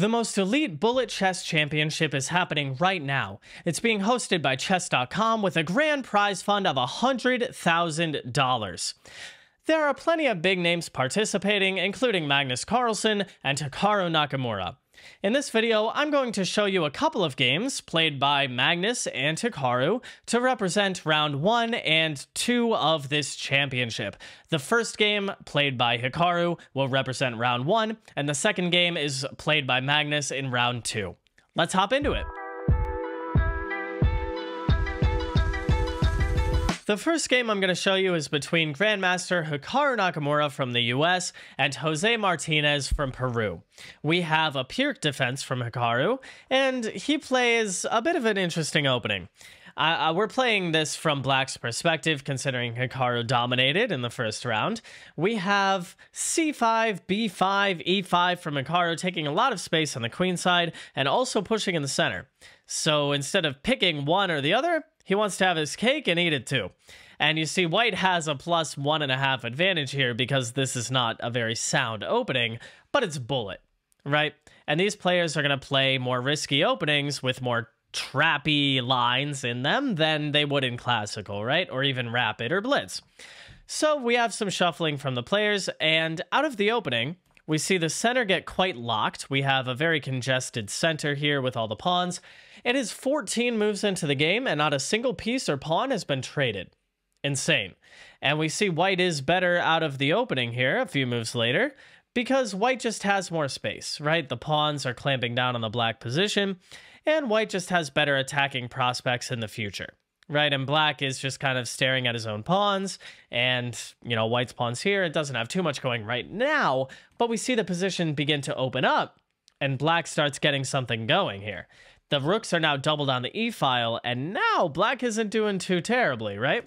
The most elite bullet chess championship is happening right now. It's being hosted by chess.com with a grand prize fund of $100,000. There are plenty of big names participating, including Magnus Carlsen and Hikaru Nakamura. In this video, I'm going to show you a couple of games played by Magnus and Hikaru to represent round 1 and 2 of this championship. The first game, played by Hikaru, will represent round 1, and the second game is played by Magnus in round 2. Let's hop into it. The first game I'm going to show you is between Grandmaster Hikaru Nakamura from the US and Jose Martinez from Peru. We have a Pirc defense from Hikaru, and he plays a bit of an interesting opening. We're playing this from Black's perspective, considering Hikaru dominated in the first round. We have c5, b5, e5 from Hikaru, taking a lot of space on the queen side and also pushing in the center. So instead of picking one or the other, he wants to have his cake and eat it too. And you see White has a plus 1.5 advantage here because this is not a very sound opening, but it's bullet, right? And these players are going to play more risky openings with more trappy lines in them than they would in classical, right? Or even rapid or blitz. So we have some shuffling from the players, and out of the opening, we see the center get quite locked. We have a very congested center here with all the pawns. It is 14 moves into the game, and not a single piece or pawn has been traded. Insane. And we see White is better out of the opening here a few moves later, because White just has more space, right? The pawns are clamping down on the Black position, and White just has better attacking prospects in the future, right? And Black is just kind of staring at his own pawns, and, you know, White's pawns here. It doesn't have too much going right now, but we see the position begin to open up, and Black starts getting something going here. The rooks are now doubled on the e-file, and now Black isn't doing too terribly, right?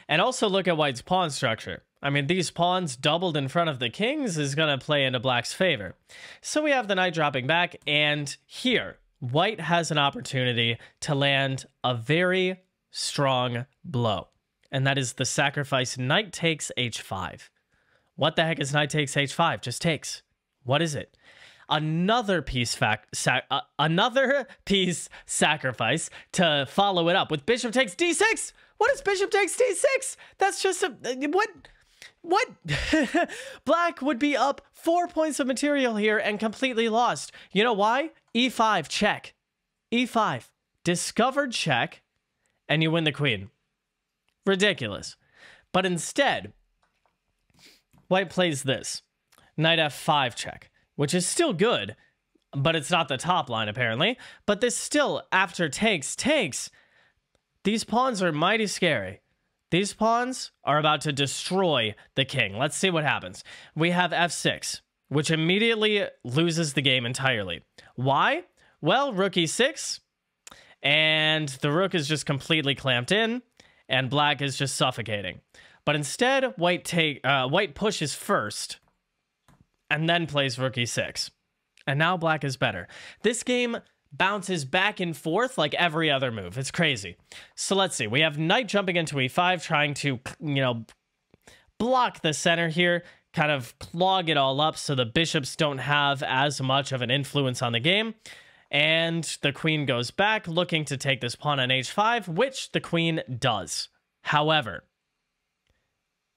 And also look at White's pawn structure. I mean, these pawns doubled in front of the kings is going to play into Black's favor. So we have the knight dropping back, and here, White has an opportunity to land a very strong blow. And that is the sacrifice knight takes h5. What the heck is knight takes h5? Just takes. What is it? Another piece sacrifice to follow it up with bishop takes d6. What is bishop takes d6? That's just a what? Black would be up 4 points of material here and completely lost. You know why? e5 check. e5 discovered check, and you win the queen. Ridiculous. But instead, White plays this. Knight f5 check, which is still good, but it's not the top line, apparently. But this still, after takes, these pawns are mighty scary. These pawns are about to destroy the king. Let's see what happens. We have f6, which immediately loses the game entirely. Why? Well, rook e6, and the rook is just completely clamped in, and Black is just suffocating. But instead, White pushes first, and then plays rook e6. And now Black is better. This game bounces back and forth like every other move. It's crazy. So let's see. We have knight jumping into e5, trying to, you know, block the center here, kind of clog it all up so the bishops don't have as much of an influence on the game. And the queen goes back, looking to take this pawn on h5, which the queen does. However,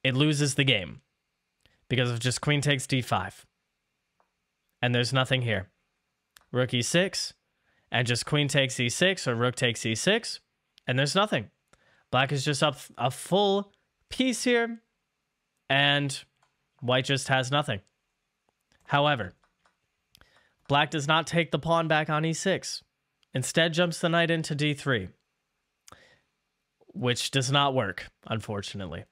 it loses the game because of just queen takes d5. And there's nothing here. Rook e6, and just queen takes e6 or rook takes e6, and there's nothing. Black is just up a full piece here, and White just has nothing. However, Black does not take the pawn back on e6. Instead, jumps the knight into d3, which does not work, unfortunately,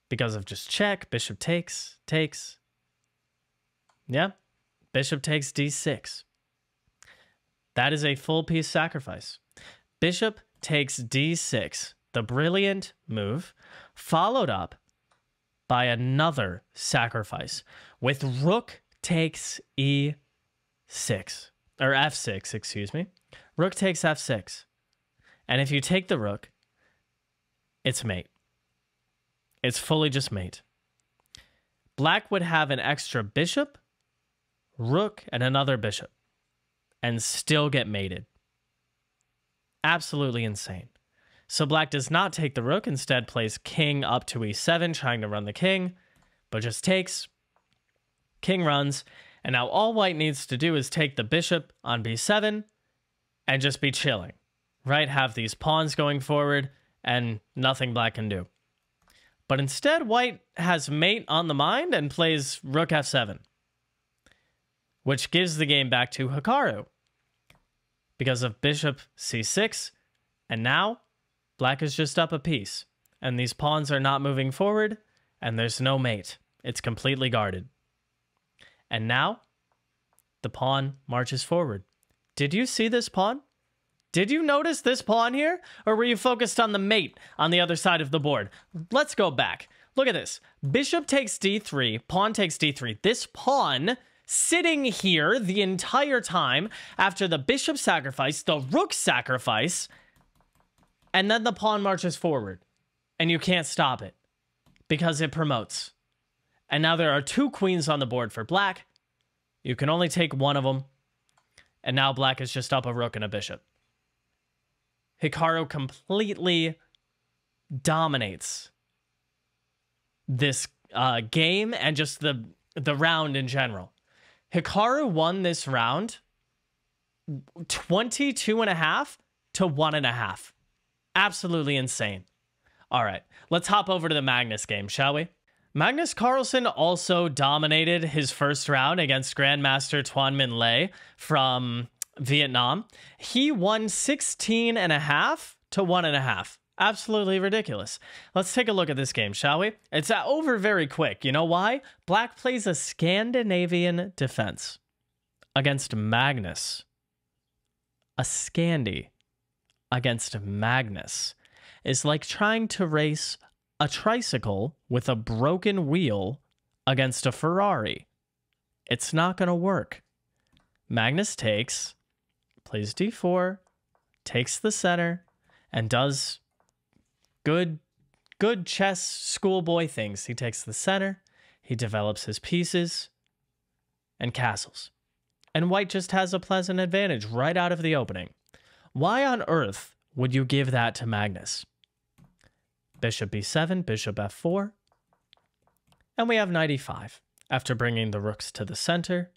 because of just check, bishop takes. Yeah, bishop takes d6. That is a full piece sacrifice. Bishop takes d6, the brilliant move, followed up by another sacrifice with rook takes e6, or f6, excuse me. Rook takes f6. And if you take the rook, it's mate. It's fully just mate. Black would have an extra bishop, rook, and another bishop, and still get mated. Absolutely insane. So black does not take the rook, instead plays king up to e7, trying to run the king, but just takes. King runs, and now all white needs to do is take the bishop on b7 and just be chilling, right? Have these pawns going forward, and nothing black can do. But instead, white has mate on the mind and plays rook f7, which gives the game back to Hikaru because of bishop c6, and now black is just up a piece, and these pawns are not moving forward, and there's no mate. It's completely guarded. And now, the pawn marches forward. Did you see this pawn? Did you notice this pawn here? Or were you focused on the mate on the other side of the board? Let's go back. Look at this. Bishop takes d3, pawn takes d3. This pawn sitting here the entire time after the bishop sacrifice, the rook sacrifice, and then the pawn marches forward. And you can't stop it because it promotes. And now there are two queens on the board for black. You can only take one of them. And now black is just up a rook and a bishop. Hikaru completely dominates this game and just the round in general. Hikaru won this round 22.5 to 1.5. Absolutely insane. All right, let's hop over to the Magnus game, shall we? Magnus Carlsen also dominated his first round against Grandmaster Tuan Minh Le from Vietnam. He won 16.5 to 1.5. Absolutely ridiculous. Let's take a look at this game, shall we? It's over very quick. You know why? Black plays a Scandinavian defense against Magnus. A Scandi against Magnus is like trying to race a tricycle with a broken wheel against a Ferrari. It's not going to work. Magnus takes, plays d4, takes the center, and does good chess schoolboy things. He takes the center, he develops his pieces, and castles. And white just has a pleasant advantage right out of the opening. Why on earth would you give that to Magnus? Bishop b7, bishop f4, and we have knight e5 after bringing the rooks to the center.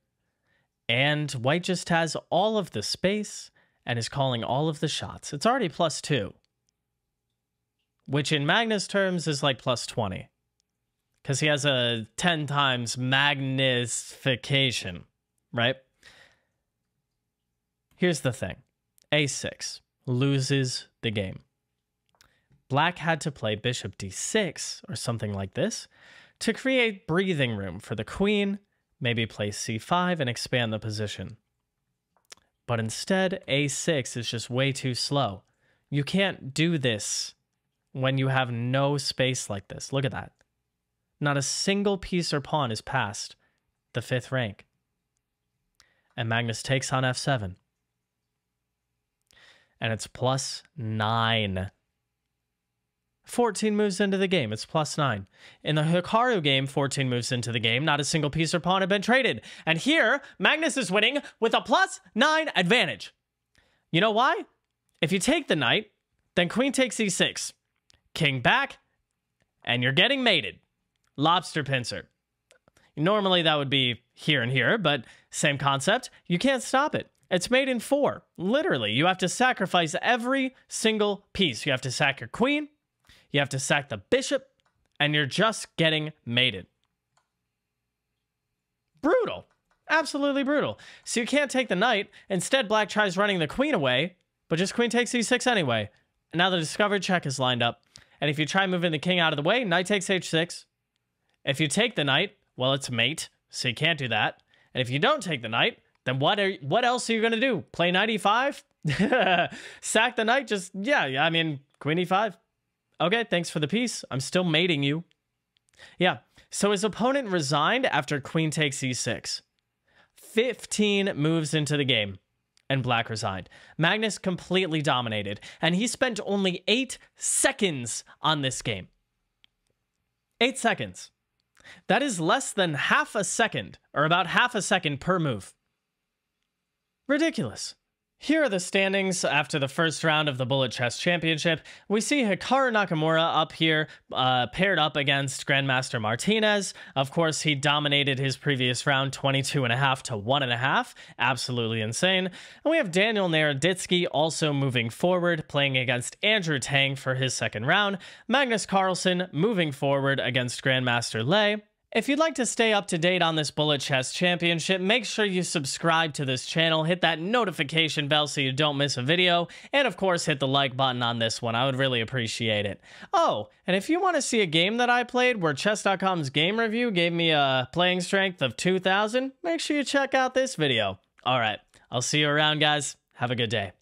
And white just has all of the space and is calling all of the shots. It's already +2, which in Magnus terms is like +20, because he has a 10 times magnification, right? Here's the thing. a6 loses the game. Black had to play bishop d6 or something like this to create breathing room for the queen, maybe play c5 and expand the position. But instead, a6 is just way too slow. You can't do this when you have no space like this. Look at that. Not a single piece or pawn is past the 5th rank. And Magnus takes on f7. And it's +9. 14 moves into the game, it's +9. In the Hikaru game, 14 moves into the game, not a single piece or pawn had been traded. And here, Magnus is winning with a +9 advantage. You know why? If you take the knight, then queen takes e6, king back, and you're getting mated. Lobster pincer. Normally that would be here and here, but same concept. You can't stop it. It's made in 4. Literally, you have to sacrifice every single piece. You have to sack your queen, you have to sack the bishop, and you're just getting mated. Brutal. Absolutely brutal. So you can't take the knight. Instead, black tries running the queen away, but just queen takes e6 anyway. And now the discovered check is lined up. And if you try moving the king out of the way, knight takes h6. If you take the knight, well, it's mate, so you can't do that. And if you don't take the knight, then what else are you going to do? Play knight e5? Sack the knight? Just, yeah, I mean, queen e5. Okay, thanks for the piece. I'm still mating you. Yeah, so his opponent resigned after queen takes e6. 15 moves into the game, and black resigned. Magnus completely dominated, and he spent only 8 seconds on this game. 8 seconds. That is less than half a second, or about half a second per move. Ridiculous. Here are the standings after the first round of the Bullet Chess Championship. We see Hikaru Nakamura up here, paired up against Grandmaster Martinez. Of course, he dominated his previous round 22.5 to 1.5. Absolutely insane. And we have Daniel Naroditsky also moving forward, playing against Andrew Tang for his second round. Magnus Carlsen moving forward against Grandmaster Lei. If you'd like to stay up to date on this Bullet Chess Championship, make sure you subscribe to this channel, hit that notification bell so you don't miss a video, and of course hit the like button on this one. I would really appreciate it. Oh, and if you want to see a game that I played where Chess.com's game review gave me a playing strength of 2,000, make sure you check out this video. Alright, I'll see you around, guys. Have a good day.